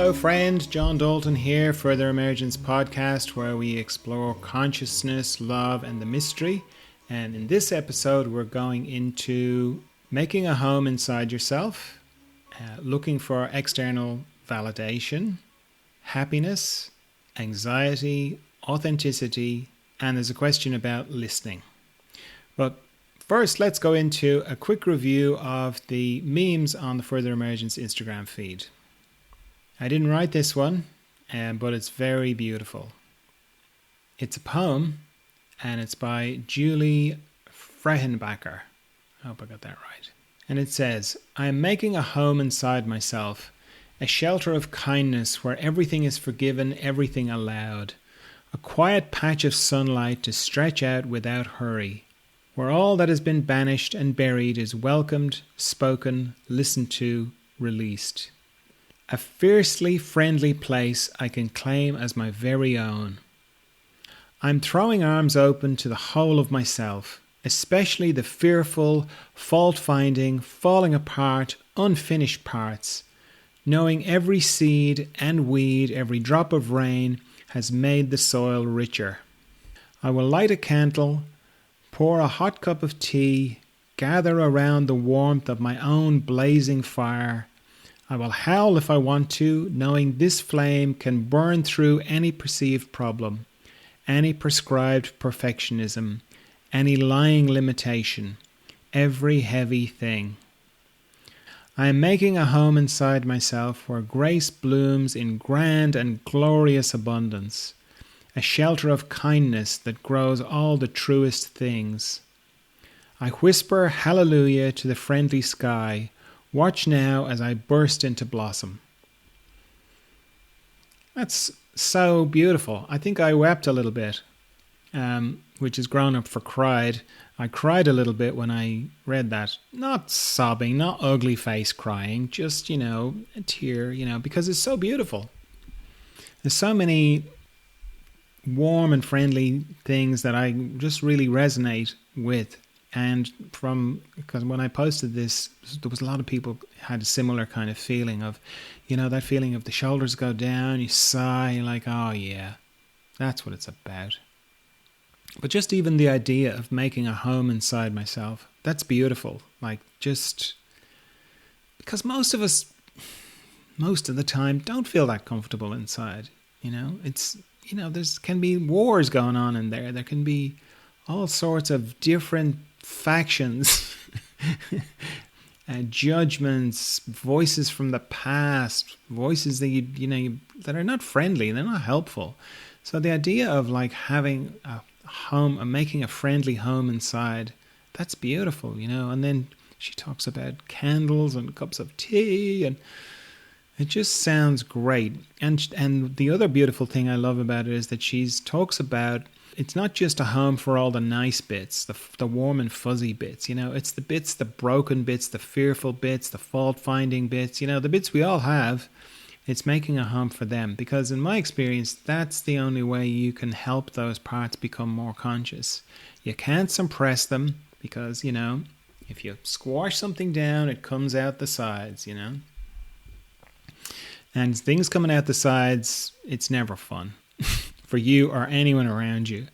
Hello friend, John Dalton here, Further Emergence podcast, where we explore consciousness, love and the mystery. And in this episode we're going into making a home inside yourself, looking for external validation, happiness, anxiety, authenticity, and there's a question about listening. But first, let's go into a quick review of the memes on the Further Emergence Instagram feed. I didn't write this one, but it's very beautiful. It's a poem, and it's by Julie Frehenbacher. I hope I got that right. And it says, I am making a home inside myself, a shelter of kindness where everything is forgiven, everything allowed. A quiet patch of sunlight to stretch out without hurry, where all that has been banished and buried is welcomed, spoken, listened to, released. A fiercely friendly place I can claim as my very own. I'm throwing arms open to the whole of myself, especially the fearful, fault-finding, falling apart, unfinished parts, knowing every seed and weed, every drop of rain has made the soil richer. I will light a candle, pour a hot cup of tea, gather around the warmth of my own blazing fire. I will howl if I want to, knowing this flame can burn through any perceived problem, any prescribed perfectionism, any lying limitation, every heavy thing. I am making a home inside myself where grace blooms in grand and glorious abundance, a shelter of kindness that grows all the truest things. I whisper hallelujah to the friendly sky. Watch now as I burst into blossom. That's so beautiful. I think I wept a little bit, which is grown up for cried. I cried a little bit when I read that. Not sobbing, not ugly face crying, just, a tear, because it's so beautiful. There's so many warm and friendly things that I just really resonate with. And because when I posted this, there was a lot of people had a similar kind of feeling of, that feeling of the shoulders go down, you sigh, you're like, oh yeah, that's what it's about. But just even the idea of making a home inside myself, that's beautiful. Like just, because most of us, most of the time, don't feel that comfortable inside, It's, there's can be wars going on in there. There can be all sorts of different factions, judgments, voices from the past, voices that that are not friendly, they're not helpful. So the idea of like having a home, making a friendly home inside, that's beautiful, And then she talks about candles and cups of tea, and it just sounds great. And the other beautiful thing I love about it is that she talks about it's not just a home for all the nice bits, the warm and fuzzy bits, It's the bits, the broken bits, the fearful bits, the fault-finding bits, the bits we all have. It's making a home for them because in my experience, that's the only way you can help those parts become more conscious. You can't suppress them because, if you squash something down, it comes out the sides, And things coming out the sides, it's never fun. For you or anyone around you.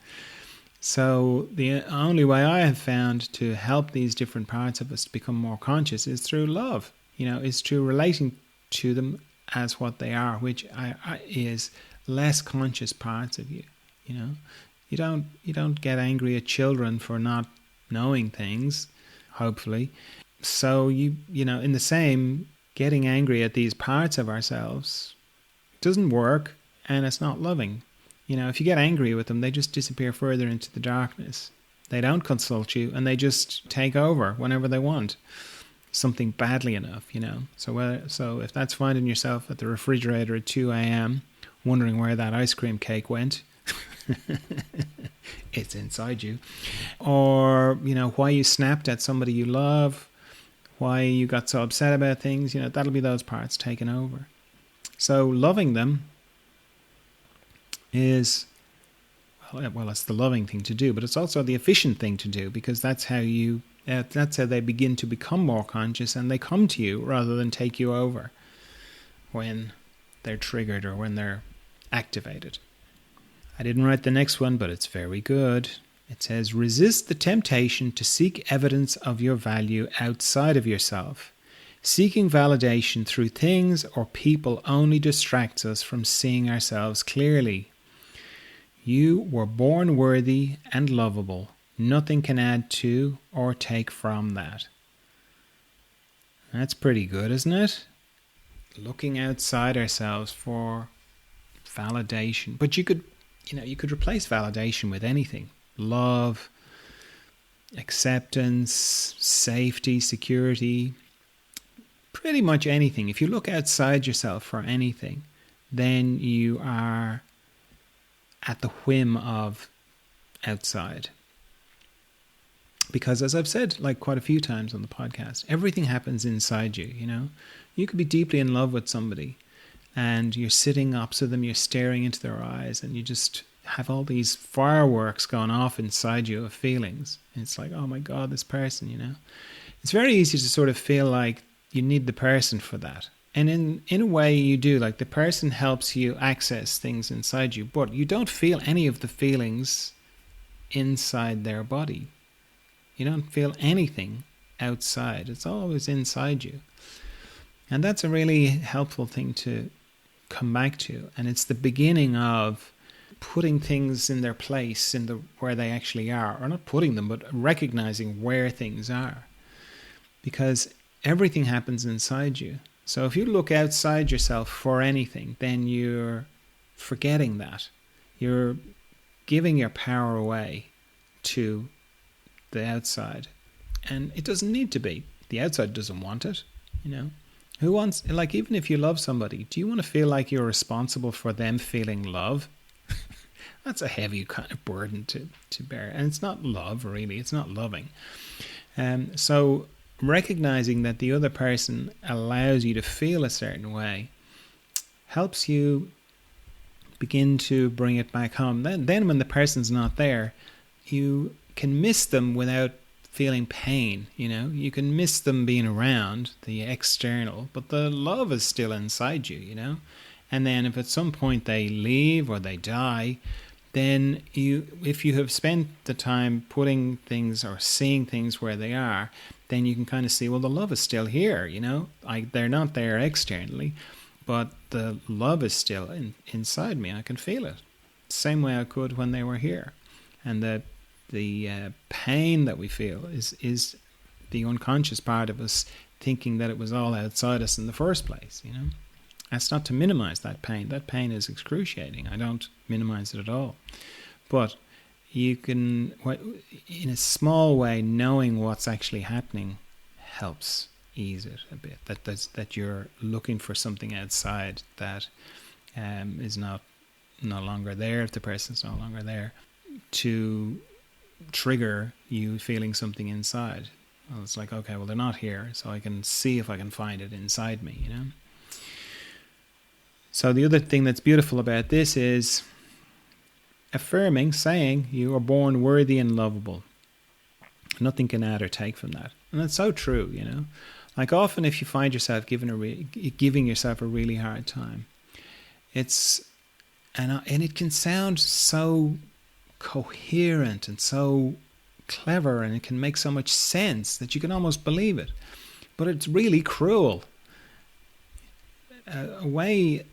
So the only way I have found to help these different parts of us to become more conscious is through love, is through relating to them as what they are, which is less conscious parts of you, You don't get angry at children for not knowing things, hopefully. So in the same, getting angry at these parts of ourselves doesn't work and it's not loving. If you get angry with them, they just disappear further into the darkness. They don't consult you, and they just take over whenever they want something badly enough, So if that's finding yourself at the refrigerator at 2 a.m., wondering where that ice cream cake went, it's inside you. Or, why you snapped at somebody you love, why you got so upset about things, that'll be those parts taken over. So loving them is, well, it's the loving thing to do, but it's also the efficient thing to do because that's how they begin to become more conscious and they come to you rather than take you over when they're triggered or when they're activated. I didn't write the next one, but it's very good. It says, resist the temptation to seek evidence of your value outside of yourself. Seeking validation through things or people only distracts us from seeing ourselves clearly. You were born worthy and lovable. Nothing can add to or take from that. That's pretty good, isn't it? Looking outside ourselves for validation. But you could replace validation with anything. Love, acceptance, safety, security, pretty much anything. If you look outside yourself for anything, then you are at the whim of outside. Because as I've said like quite a few times on the podcast, everything happens inside you, you know. You could be deeply in love with somebody and you're sitting opposite them, you're staring into their eyes and you just have all these fireworks going off inside you of feelings. And it's like, oh my God, this person, you know. It's very easy to sort of feel like you need the person for that. And in a way you do, like the person helps you access things inside you, but you don't feel any of the feelings inside their body. You don't feel anything outside. It's always inside you. And that's a really helpful thing to come back to. And it's the beginning of putting things in their place where they actually are. Or not putting them, but recognizing where things are. Because everything happens inside you. So if you look outside yourself for anything, then you're forgetting that. You're giving your power away to the outside. And it doesn't need to be. The outside doesn't want it, you know. Who wants, like, even if you love somebody, do you want to feel like you're responsible for them feeling love? That's a heavy kind of burden to bear. And it's not love, really. It's not loving. So recognizing that the other person allows you to feel a certain way helps you begin to bring it back home. Then when the person's not there, you can miss them without feeling pain, you know. You can miss them being around, the external, but the love is still inside you, you know. And then if at some point they leave or they die, then if you have spent the time putting things or seeing things where they are, then you can kind of see, well, the love is still here, you know. They're not there externally, but the love is still inside me. I can feel it. Same way I could when they were here. And the pain that we feel is the unconscious part of us thinking that it was all outside us in the first place, you know. That's not to minimize that pain. That pain is excruciating. I don't minimize it at all. But you can, in a small way, knowing what's actually happening helps ease it a bit. That you're looking for something outside that is no longer there, if the person's no longer there, to trigger you feeling something inside. Well, it's like, okay, well, they're not here, so I can see if I can find it inside me, you know. So the other thing that's beautiful about this is affirming, saying you are born worthy and lovable. Nothing can add or take from that. And that's so true, you know. Like often if you find yourself giving yourself a really hard time, and it can sound so coherent and so clever, and it can make so much sense that you can almost believe it. But it's really cruel. A way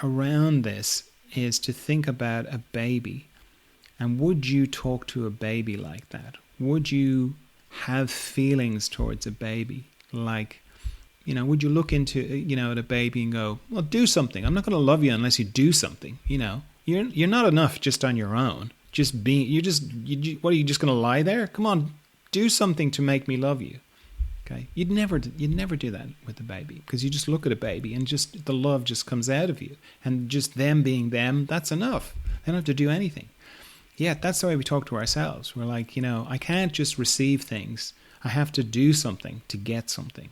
around this is to think about a baby. And would you talk to a baby like that? Would you have feelings towards a baby? Like, you know, would you look into, you know, at a baby and go, well, do something. I'm not going to love you unless you do something. You know, you're not enough just on your own. What are you just going to lie there? Come on, do something to make me love you. Okay, you'd never do that with a baby, because you just look at a baby and just the love just comes out of you, and just them being them, that's enough. They don't have to do anything. Yeah, that's the way we talk to ourselves. We're like, you know, I can't just receive things. I have to do something to get something.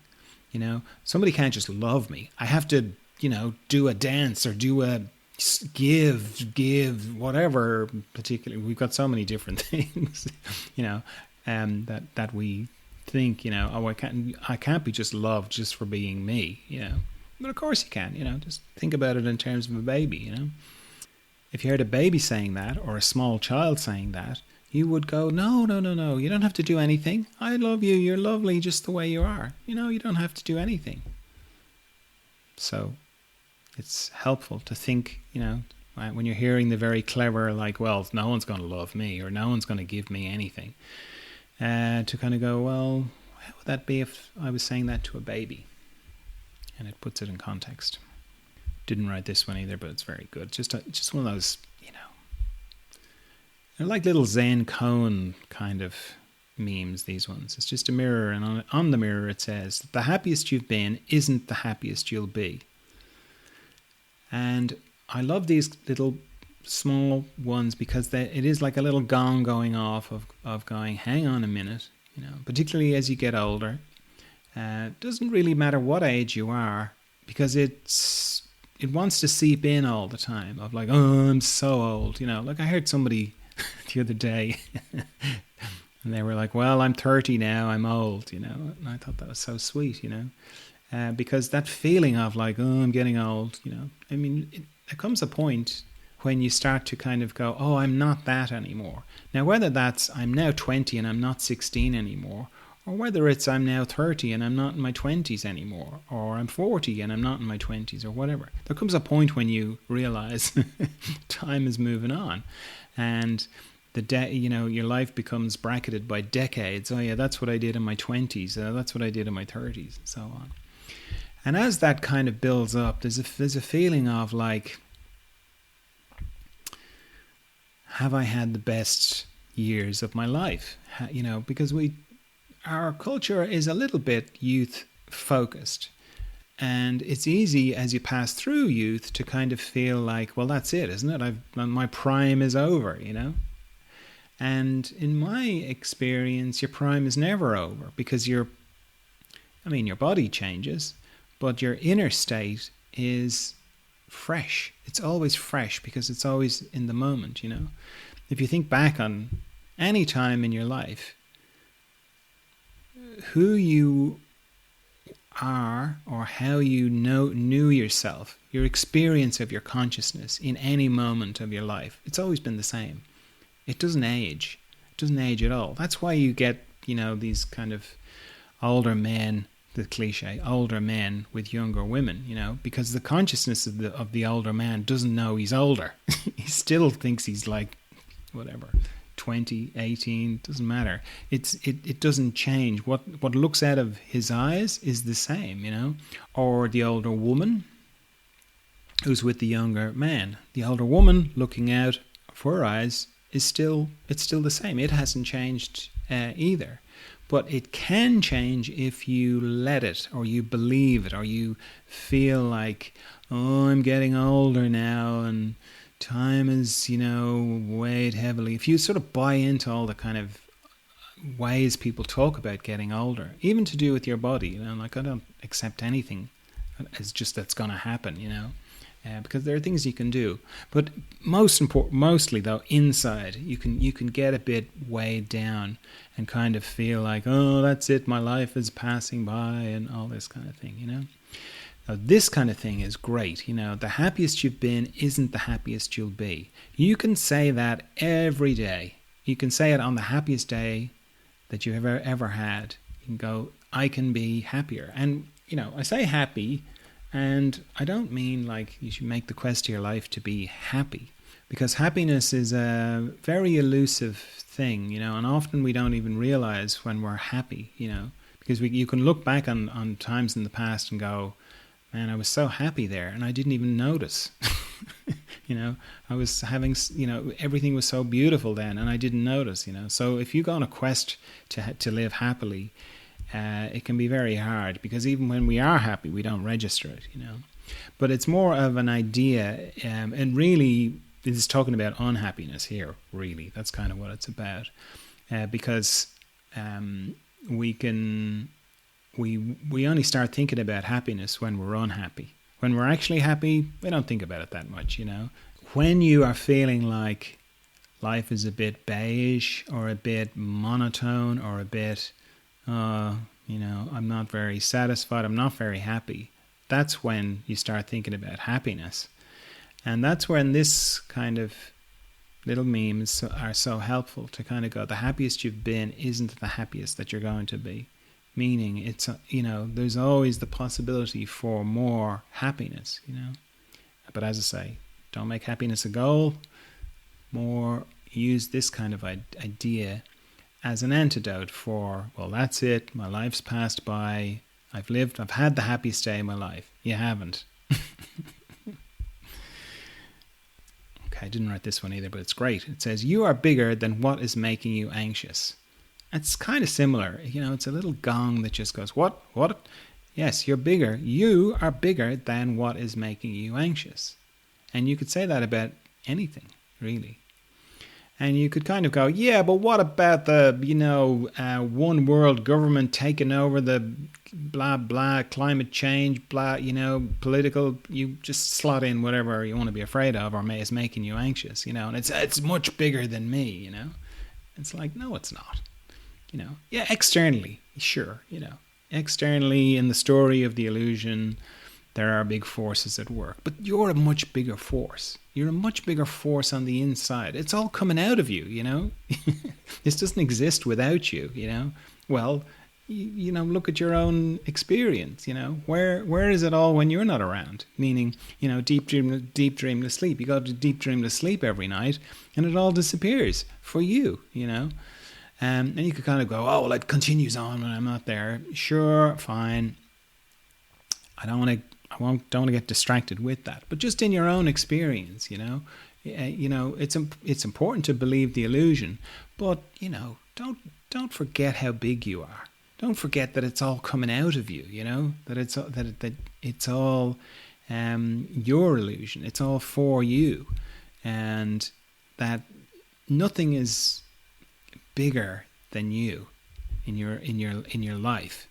You know, somebody can't just love me. I have to, you know, do a dance or do a give whatever. Particularly, we've got so many different things, you know, that we think, you know, oh, I can't be just loved just for being me, you know. But of course you can, just think about it in terms of a baby. If you heard a baby saying that or a small child saying that, you would go, no, no, no, no, you don't have to do anything. I love you. You're lovely just the way you are. You don't have to do anything. So it's helpful to think, when you're hearing the very clever, like, well, no one's going to love me or no one's going to give me anything, to kind of go, well, how would that be if I was saying that to a baby? And it puts it in context. Didn't write this one either, but it's very good. Just one of those, they're like little Zen koan kind of memes, these ones. It's just a mirror, and on the mirror it says, the happiest you've been isn't the happiest you'll be. And I love these little small ones because it is like a little gong going off of going, hang on a minute, particularly as you get older. It doesn't really matter what age you are, because it wants to seep in all the time of like, oh, I'm so old. Like I heard somebody the other day and they were like, well, I'm 30 now, I'm old, and I thought that was so sweet, because that feeling of like, oh, I'm getting old, I mean, there comes a point when you start to kind of go, oh, I'm not that anymore. Now, whether that's I'm now 20 and I'm not 16 anymore, or whether it's I'm now 30 and I'm not in my 20s anymore, or I'm 40 and I'm not in my 20s, or whatever. There comes a point when you realize time is moving on, and your life becomes bracketed by decades. Oh yeah, that's what I did in my 20s. That's what I did in my 30s, and so on. And as that kind of builds up, there's a feeling of like, have I had the best years of my life? Because our culture is a little bit youth focused, and it's easy as you pass through youth to kind of feel like, well, that's it, isn't it? My prime is over, And in my experience, your prime is never over, because your body changes, but your inner state is fresh. It's always fresh because it's always in the moment, If you think back on any time in your life, who you are or how you knew yourself, your experience of your consciousness in any moment of your life, it's always been the same. It doesn't age. It doesn't age at all. That's why you get, these kind of older men, the cliche, older men with younger women, because the consciousness of the older man doesn't know he's older. He still thinks he's like, whatever, 20, 18, doesn't matter. It doesn't change. What looks out of his eyes is the same, Or the older woman who's with the younger man. The older woman looking out of her eyes it's still the same. It hasn't changed either. But it can change if you let it, or you believe it, or you feel like, oh, I'm getting older now and time is, weighed heavily. If you sort of buy into all the kind of ways people talk about getting older, even to do with your body, like I don't accept anything as just that's going to happen, because there are things you can do. But mostly though, inside, you can get a bit weighed down and kind of feel like, oh, that's it, my life is passing by and all this kind of thing, Now, this kind of thing is great. The happiest you've been isn't the happiest you'll be. You can say that every day. You can say it on the happiest day that you've ever had. You can go, I can be happier. And, I say happy, and I don't mean like you should make the quest to your life to be happy, because happiness is a very elusive thing, and often we don't even realize when we're happy, because you can look back on times in the past and go, man, I was so happy there and I didn't even notice. I was having, everything was so beautiful then and I didn't notice, So if you go on a quest to live happily, it can be very hard, because even when we are happy, we don't register it, But it's more of an idea, and really, it's talking about unhappiness here, really. That's kind of what it's about, because we only start thinking about happiness when we're unhappy. When we're actually happy, we don't think about it that much, When you are feeling like life is a bit beige or a bit monotone or a bit, I'm not very satisfied, I'm not very happy, that's when you start thinking about happiness. And that's when this kind of little memes are so helpful, to kind of go, the happiest you've been isn't the happiest that you're going to be. Meaning, it's, there's always the possibility for more happiness, But as I say, don't make happiness a goal. More use this kind of idea as an antidote for, well, that's it, my life's passed by, I've had the happiest day of my life. You haven't. Okay, I didn't write this one either, but it's great. It says, you are bigger than what is making you anxious. It's kind of similar. It's a little gong that just goes, what? What? Yes, you're bigger. You are bigger than what is making you anxious. And you could say that about anything, really. And you could kind of go, yeah, but what about the, one world government taking over the blah, blah, climate change, blah, political, you just slot in whatever you want to be afraid of or is making you anxious, and it's much bigger than me, It's like, no, it's not. Yeah, externally, sure, externally in the story of the illusion, there are big forces at work, but you're a much bigger force. You're a much bigger force on the inside. It's all coming out of you, This doesn't exist without you, Well, look at your own experience, Where is it all when you're not around? Meaning, deep dreamless sleep. You go to deep dreamless sleep every night, and it all disappears for you, And you could kind of go, oh, well, it continues on when I'm not there. Sure, fine. I don't want to get distracted with that. But just in your own experience, it's important to believe the illusion, but don't forget how big you are. Don't forget that it's all coming out of you. That it's all your illusion. It's all for you, and that nothing is bigger than you in your life.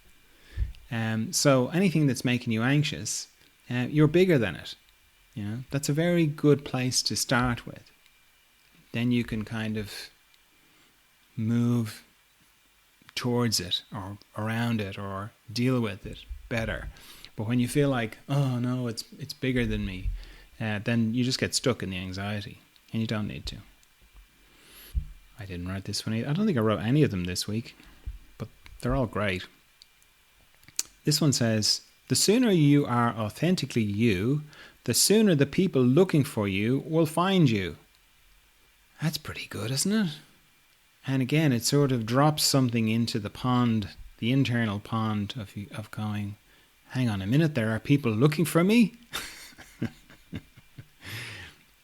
So anything that's making you anxious, you're bigger than it. That's a very good place to start with. Then you can kind of move towards it or around it or deal with it better. But when you feel like, oh no, it's bigger than me, then you just get stuck in the anxiety, and you don't need to. I didn't write this one either. I don't think I wrote any of them this week, but they're all great. This one says, the sooner you are authentically you, the sooner the people looking for you will find you. That's pretty good, isn't it? And again, it sort of drops something into the pond, the internal pond of going, hang on a minute, there are people looking for me?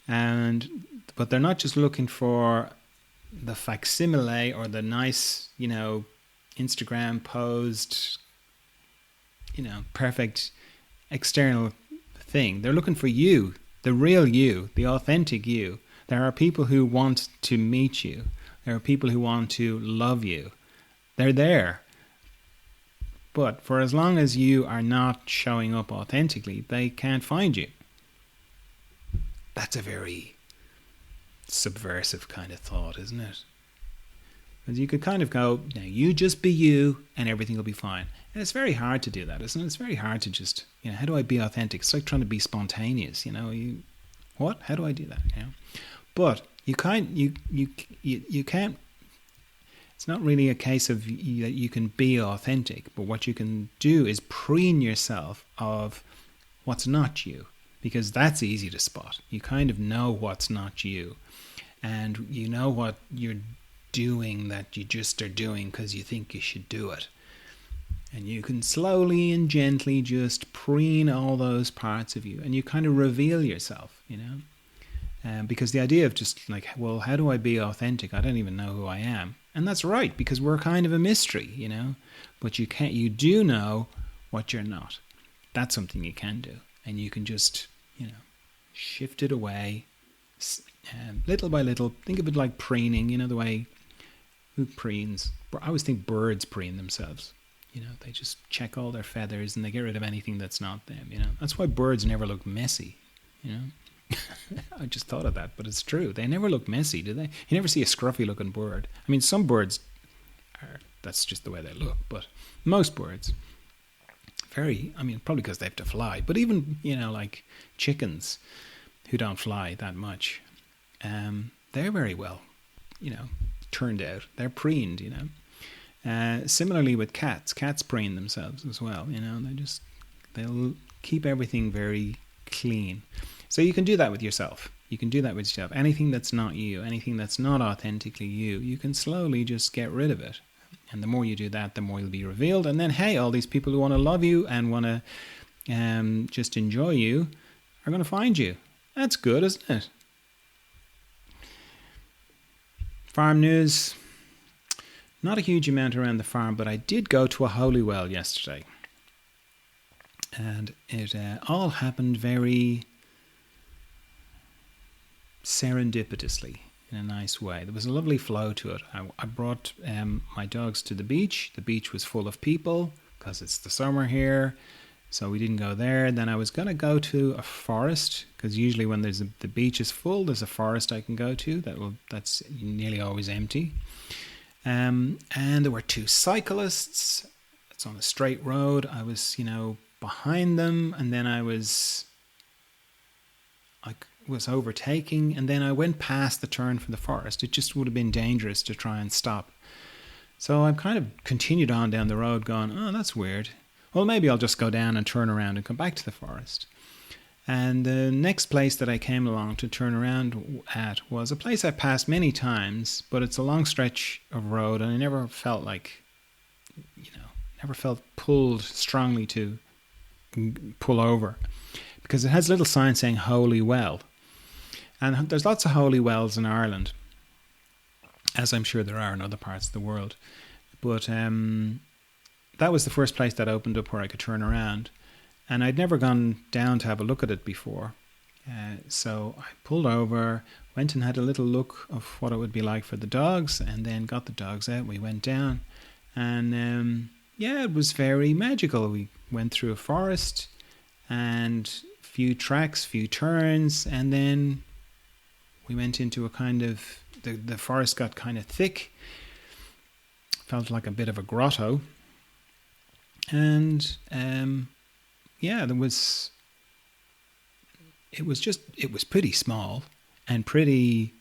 But they're not just looking for the facsimile or the nice, Instagram posed, perfect external thing. They're looking for you, the real you, the authentic you. There are people who want to meet you. There are people who want to love you. They're there. But for as long as you are not showing up authentically, they can't find you. That's a very subversive kind of thought, isn't it? Because you could kind of go, now you just be you and everything will be fine. And it's very hard to do that, isn't it? It's very hard to just, how do I be authentic? It's like trying to be spontaneous, what? How do I do that? But you can't, you can't, it's not really a case of that you can be authentic, but what you can do is preen yourself of what's not you, because that's easy to spot. You kind of know what's not you, and you know what you're doing that you just are doing because you think you should do it. And you can slowly and gently just preen all those parts of you, and you kind of reveal yourself, because the idea of just like, well, how do I be authentic? I don't even know who I am. And that's right, because we're kind of a mystery, but you do know what you're not. That's something you can do. And you can just, shift it away little by little. Think of it like preening, the way, who preens? I always think birds preen themselves. They just check all their feathers and they get rid of anything that's not them, That's why birds never look messy, I just thought of that, but it's true. They never look messy, do they? You never see a scruffy looking bird. I mean, some birds that's just the way they look, but most birds, probably because they have to fly, but even, like chickens who don't fly that much, they're very well, turned out. They're preened, Similarly with cats preen themselves as well, they'll keep everything very clean. So you can do that with yourself. Anything that's not you, anything that's not authentically you, you can slowly just get rid of it. And the more you do that, the more you'll be revealed. And then, hey, all these people who want to love you and want to just enjoy you are going to find you. That's good, isn't it? Farm news. Not a huge amount around the farm, but I did go to a holy well yesterday. And it all happened very serendipitously, in a nice way. There was a lovely flow to it. I brought my dogs to the beach. The beach was full of people because it's the summer here, so we didn't go there. Then I was going to go to a forest, because usually when the beach is full, there's a forest I can go to that's nearly always empty. And there were two cyclists. It's on a straight road. I was, behind them, and then I was overtaking, and then I went past the turn for the forest. It just would have been dangerous to try and stop. So I kind of continued on down the road going, oh, that's weird. Well, maybe I'll just go down and turn around and come back to the forest. And the next place that I came along to turn around at was a place I passed many times, but it's a long stretch of road, and I never felt pulled strongly to pull over, because it has a little sign saying Holy Well. And there's lots of holy wells in Ireland, as I'm sure there are in other parts of the world. But that was the first place that opened up where I could turn around. And I'd never gone down to have a look at it before. So I pulled over, went and had a little look of what it would be like for the dogs, and then got the dogs out. We went down. And it was very magical. We went through a forest and few tracks, few turns, and then we went into a kind of, the forest got kind of thick, felt like a bit of a grotto, and it was pretty small and pretty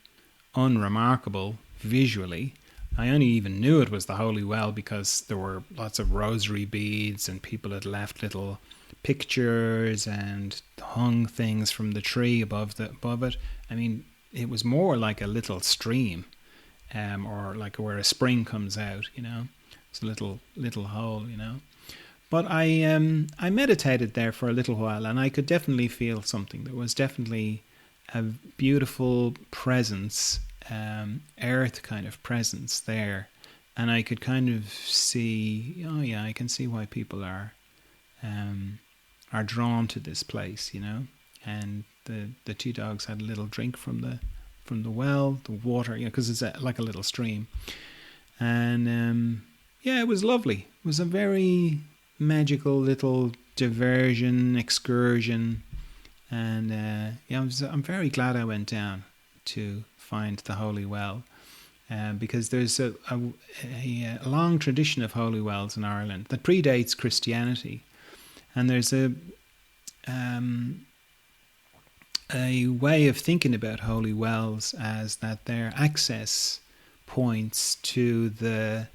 unremarkable visually. I only even knew it was the Holy Well because there were lots of rosary beads, and people had left little pictures and hung things from the tree above it. I mean, it was more like a little stream, or like where a spring comes out. It's a little hole. But I meditated there for a little while, and I could definitely feel something. There was definitely a beautiful presence, earth kind of presence there, and I could kind of see. Oh yeah, I can see why people are drawn to this place, And the two dogs had a little drink from the well, the water, because it's like a little stream, and it was lovely. It was a very magical little diversion, excursion, and I'm very glad I went down to find the Holy Well, because there's a long tradition of holy wells in Ireland that predates Christianity, and there's a way of thinking about holy wells as that they're access points to the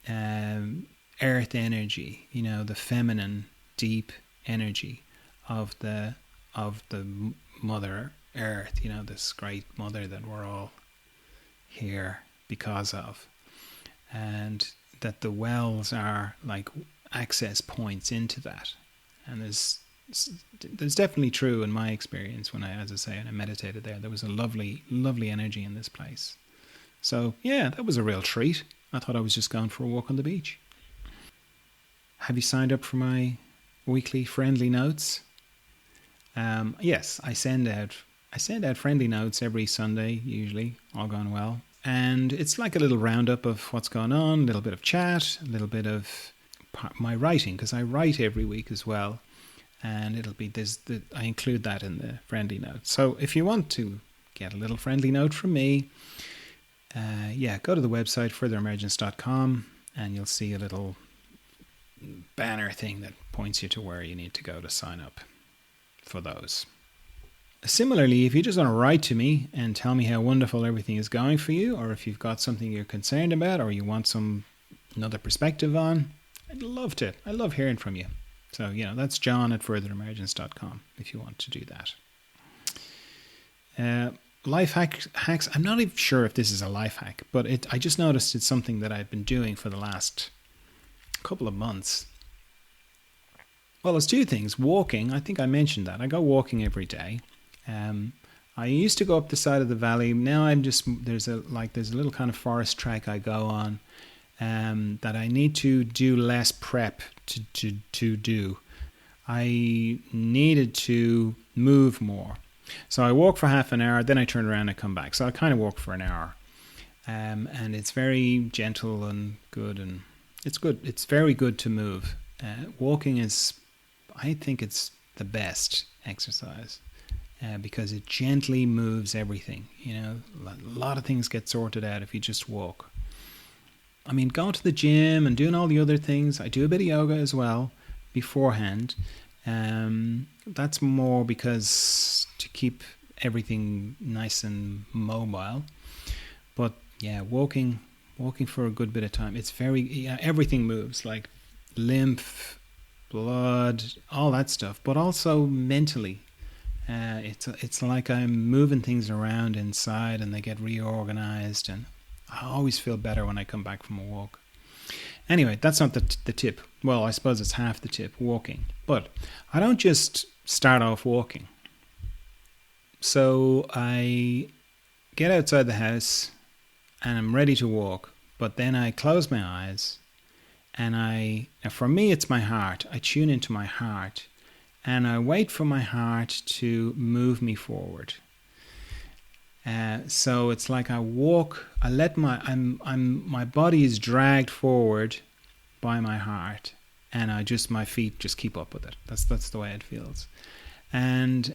earth energy, the feminine, deep energy of the Mother Earth, this great mother that we're all here because of, and that the wells are like access points into that. And there's definitely true in my experience when I meditated there. There was a lovely, lovely energy in this place. So that was a real treat. I thought I was just going for a walk on the beach. Have you signed up for my weekly friendly notes? Yes, I send out friendly notes every Sunday, usually, all gone well. And it's like a little roundup of what's going on, a little bit of chat, a little bit of my writing, because I write every week as well. And I include that in the friendly note. So if you want to get a little friendly note from me, go to the website furtheremergence.com, and you'll see a little banner thing that points you to where you need to go to sign up for those. Similarly, if you just want to write to me and tell me how wonderful everything is going for you, or if you've got something you're concerned about, or you want another perspective on, I'd love to. I love hearing from you. So, that's john@furtheremergence.com if you want to do that. Life hacks. I'm not even sure if this is a life hack, but I just noticed it's something that I've been doing for the last couple of months. Well, there's two things. Walking, I think I mentioned that. I go walking every day. I used to go up the side of the valley. Now there's a little kind of forest track I go on that I need to do less prep to do. I needed to move more. So I walk for half an hour, then I turn around and come back. So I kind of walk for an hour. And it's very gentle and good, and it's good. It's very good to move. Walking I think it's the best exercise because it gently moves everything. A lot of things get sorted out if you just walk. I mean, going to the gym and doing all the other things. I do a bit of yoga as well beforehand. That's more because to keep everything nice and mobile. But yeah, walking for a good bit of time. It's everything moves, like lymph, blood, all that stuff. But also mentally, it's like I'm moving things around inside, and they get reorganized. And I always feel better when I come back from a walk. Anyway, that's not the tip. Well, I suppose it's half the tip, walking. But I don't just start off walking. So I get outside the house and I'm ready to walk. But then I close my eyes and for me, it's my heart. I tune into my heart and I wait for my heart to move me forward. So it's like I walk. I let my body is dragged forward by my heart, and my feet just keep up with it. That's the way it feels. And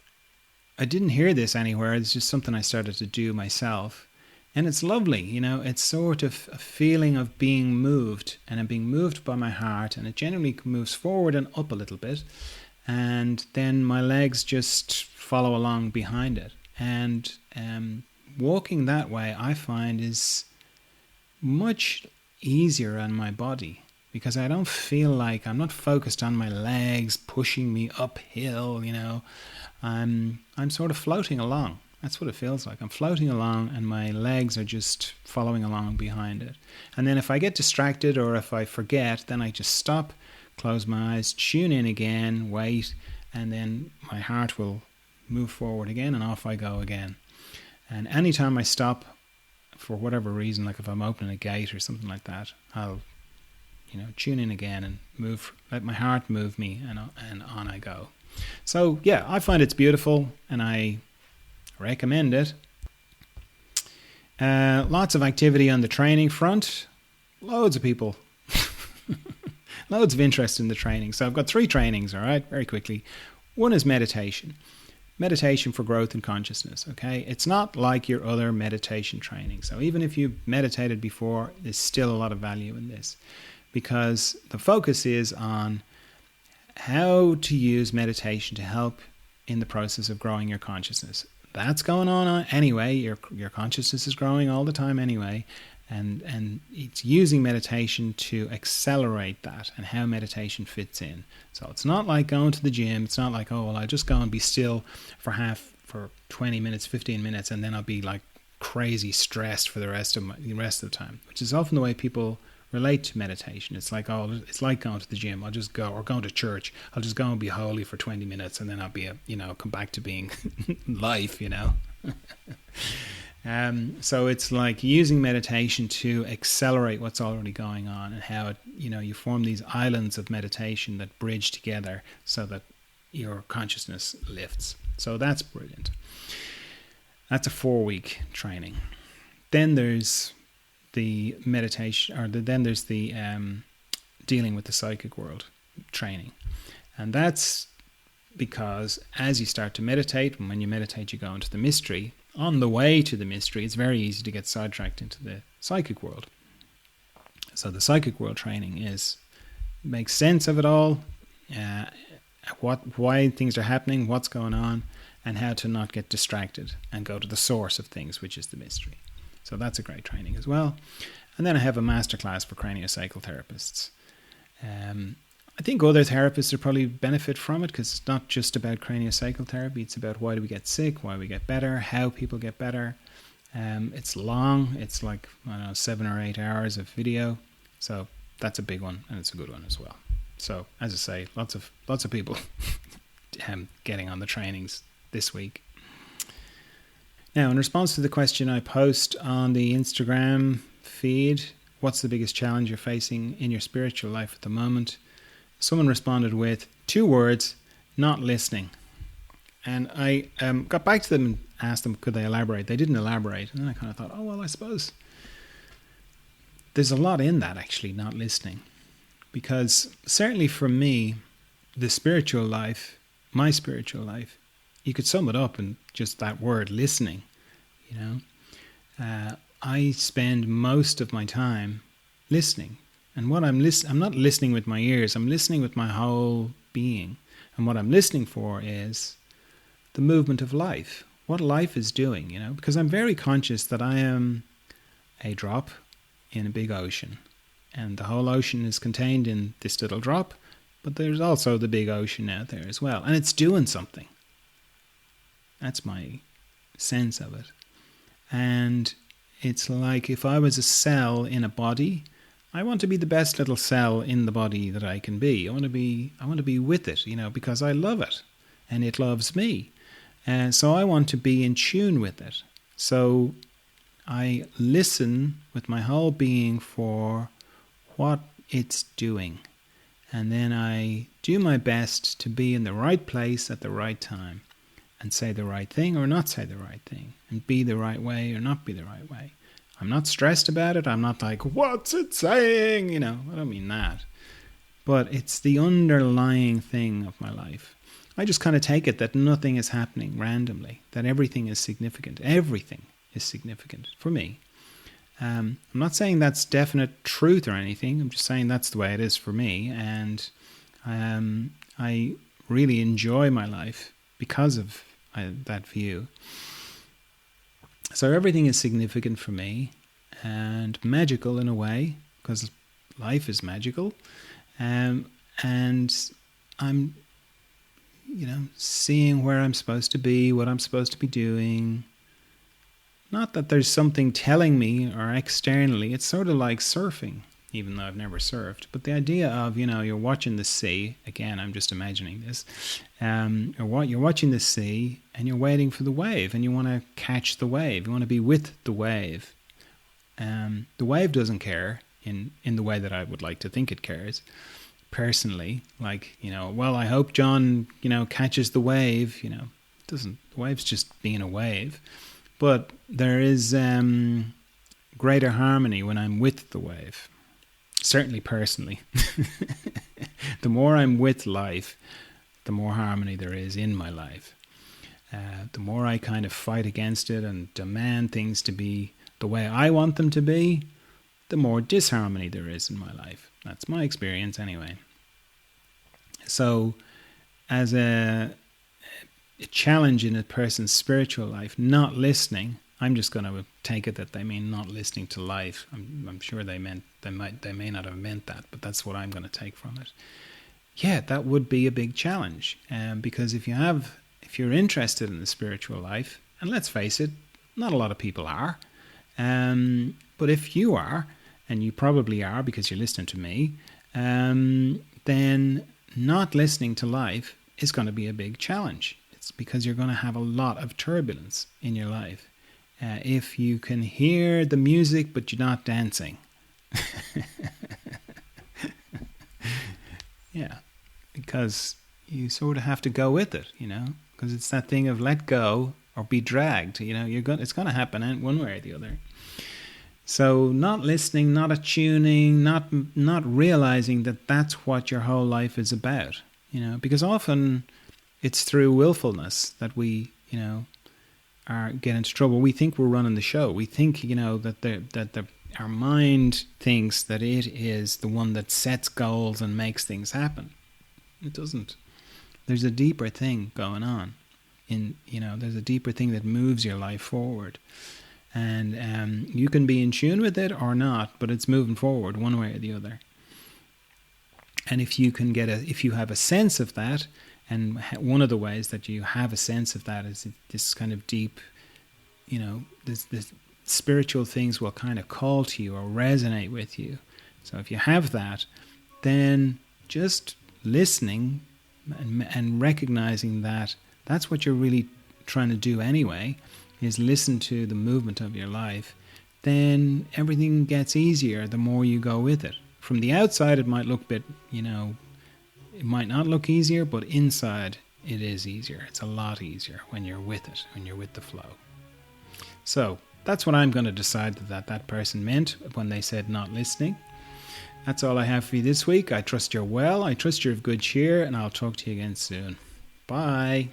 I didn't hear this anywhere. It's just something I started to do myself, and it's lovely. It's sort of a feeling of being moved, and I'm being moved by my heart, and it generally moves forward and up a little bit, and then my legs just follow along behind it. And walking that way, I find, is much easier on my body because I don't feel like I'm not focused on my legs pushing me uphill. I'm sort of floating along. That's what it feels like. I'm floating along, and my legs are just following along behind it. And then if I get distracted or if I forget, then I just stop, close my eyes, tune in again, wait, and then my heart will move forward again, and off I go again. And anytime I stop for whatever reason, like if I'm opening a gate or something like that, I'll tune in again and let my heart move me, and on I go. So yeah, I find it's beautiful and I recommend it. Lots of activity on the training front. Loads of people. Loads of interest in the training. So I've got 3 trainings, all right, very quickly. One is meditation. Meditation for growth and consciousness, okay? It's not like your other meditation training. So even if you've meditated before, there's still a lot of value in this because the focus is on how to use meditation to help in the process of growing your consciousness. That's going on anyway. Your consciousness is growing all the time anyway. And it's using meditation to accelerate that and how meditation fits in. So it's not like going to the gym. It's not like, I'll just go and be still for 20 minutes, 15 minutes, and then I'll be like crazy stressed for the rest of the time, which is often the way people relate to meditation. It's like, it's like going to the gym. I'll just go, or going to church. I'll just go and be holy for 20 minutes, and then I'll be, come back to being life, So it's like using meditation to accelerate what's already going on, and how you form these islands of meditation that bridge together so that your consciousness lifts. So that's brilliant. That's a 4-week training. Then there's the meditation, then there's the dealing with the psychic world training, and that's because as you start to meditate, and when you meditate, you go into the mystery. On the way to the mystery, it's very easy to get sidetracked into the psychic world. So the psychic world training is make sense of it all, uh, why things are happening, what's going on, and how to not get distracted and go to the source of things, which is the mystery. So that's a great training as well. And then I have a masterclass for craniosacral therapists. I think other therapists would probably benefit from it, because it's not just about craniosacral therapy. It's about why do we get sick, why we get better, how people get better. It's long. It's like, I don't know, 7 or 8 hours of video. So that's a big one, and it's a good one as well. So as I say, lots of people getting on the trainings this week. Now, in response to the question I post on the Instagram feed, what's the biggest challenge you're facing in your spiritual life at the moment? Someone responded with 2 words: not listening. And I got back to them and asked them, could they elaborate? They didn't elaborate. And then I kind of thought, oh, well, I suppose there's a lot in that, actually, not listening. Because certainly for me, the spiritual life, my spiritual life, you could sum it up in just that word, listening. I spend most of my time listening. And what I'm not listening with my ears, I'm listening with my whole being. And what I'm listening for is the movement of life, what life is doing, because I'm very conscious that I am a drop in a big ocean. And the whole ocean is contained in this little drop, but there's also the big ocean out there as well. And it's doing something. That's my sense of it. And it's like if I was a cell in a body, I want to be the best little cell in the body that I can be. I want to be with it, because I love it and it loves me. And so I want to be in tune with it. So I listen with my whole being for what it's doing. And then I do my best to be in the right place at the right time and say the right thing or not say the right thing, and be the right way or not be the right way. I'm not stressed about it. I'm not like, what's it saying? I don't mean that. But it's the underlying thing of my life. I just kind of take it that nothing is happening randomly, that everything is significant. Everything is significant for me. I'm not saying that's definite truth or anything. I'm just saying that's the way it is for me. And I really enjoy my life because of that view. So everything is significant for me and magical in a way, because life is magical. And I'm, seeing where I'm supposed to be, what I'm supposed to be doing. Not that there's something telling me or externally. It's sort of like surfing, even though I've never surfed. But the idea of, you're watching the sea. Again, I'm just imagining this. You're watching the sea and you're waiting for the wave, and you want to catch the wave. You want to be with the wave. The wave doesn't care in the way that I would like to think it cares. Personally, like, well, I hope John, catches the wave. It doesn't. The wave's just being a wave. But there is greater harmony when I'm with the wave. Certainly personally. The more I'm with life, the more harmony there is in my life. The more I kind of fight against it and demand things to be the way I want them to be, the more disharmony there is in my life. That's my experience anyway. So as a challenge in a person's spiritual life, not listening, I'm just going to take it that they mean not listening to life. I'm sure they may not have meant that, but that's what I'm going to take from it. Yeah, that would be a big challenge, because if you're interested in the spiritual life, and let's face it, not a lot of people are, but if you are, and you probably are because you're listening to me, then not listening to life is going to be a big challenge. It's because you're going to have a lot of turbulence in your life. If you can hear the music but you're not dancing. Yeah, because you sort of have to go with it, because it's that thing of let go or be dragged. It's going to happen one way or the other. So not listening, not attuning, not realizing that that's what your whole life is about. Because often it's through willfulness that we, get into trouble. We think we're running the show. We think, that our mind thinks that it is the one that sets goals and makes things happen. It doesn't. There's a deeper thing going on. There's a deeper thing that moves your life forward. And you can be in tune with it or not, but it's moving forward one way or the other. And if you have a sense of that, and one of the ways that you have a sense of that is this kind of deep, this spiritual things will kind of call to you or resonate with you. So if you have that, then just listening and recognizing that that's what you're really trying to do anyway, is listen to the movement of your life, then everything gets easier the more you go with it. From the outside, it might look a bit, it might not look easier, but inside it is easier. It's a lot easier when you're with it, when you're with the flow. So that's what I'm going to decide that person meant when they said not listening. That's all I have for you this week. I trust you're well. I trust you're of good cheer, and I'll talk to you again soon. Bye.